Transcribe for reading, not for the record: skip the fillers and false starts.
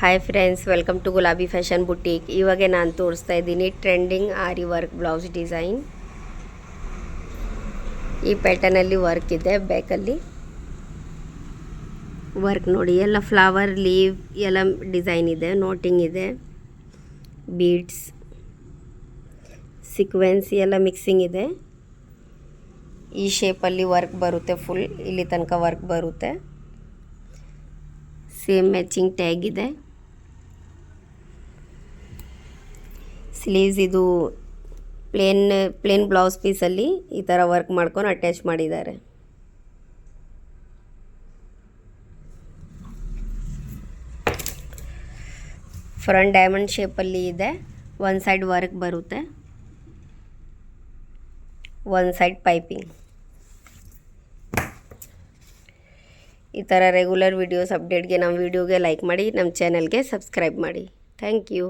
Hi friends, welcome to ಗುಲಾಬಿ fashion boutique. ಇವಾಗ ನಾನು ತೋರಿಸ್ತಾ ಇದ್ದೀನಿ ಟ್ರೆಂಡಿಂಗ್ ಆರಿ ವರ್ಕ್ ಬ್ಲೌಸ್ ಡಿಸೈನ್. ಈ ಪ್ಯಾಟರ್ನಲ್ಲಿ ವರ್ಕ್ ಇದೆ. ಬ್ಯಾಕಲ್ಲಿ ವರ್ಕ್ ನೋಡಿ, ಎಲ್ಲ ಫ್ಲವರ್ ಲೀವ್ ಎಲ್ಲ ಡಿಸೈನ್ ಇದೆ, ನೋಟಿಂಗ್ ಇದೆ, ಬೀಡ್ಸ್, ಸೀಕ್ವೆನ್ಸ್ ಎಲ್ಲ ಮಿಕ್ಸಿಂಗ್ ಇದೆ. ಈ ಶೇಪಲ್ಲಿ ವರ್ಕ್ ಬರುತ್ತೆ, ಫುಲ್ ಇಲ್ಲಿ ತನಕ ವರ್ಕ್ ಬರುತ್ತೆ. ಸೇಮ್ ಮ್ಯಾಚಿಂಗ್ ಟ್ಯಾಗ್ ಇದೆ. ಸ್ಲೀವ್ಸ್ ಇದು ಪ್ಲೇನ್ ಬ್ಲೌಸ್ ಪೀಸಲ್ಲಿ ಈ ಥರ ವರ್ಕ್ ಮಾಡ್ಕೊಂಡು ಅಟ್ಯಾಚ್ ಮಾಡಿದ್ದಾರೆ. ಫ್ರಂಟ್ ಡೈಮಂಡ್ ಶೇಪಲ್ಲಿ ಇದೆ. ಒಂದು ಸೈಡ್ ವರ್ಕ್ ಬರುತ್ತೆ, ಒಂದು ಸೈಡ್ ಪೈಪಿಂಗ್. ಈ ಥರ ರೆಗ್ಯುಲರ್ ವಿಡಿಯೋಸ್ ಅಪ್ಡೇಟ್ಗೆ ನಮ್ಮ ವಿಡಿಯೋಗೆ ಲೈಕ್ ಮಾಡಿ, ನಮ್ಮ ಚಾನಲ್ಗೆ ಸಬ್ಸ್ಕ್ರೈಬ್ ಮಾಡಿ. Thank you.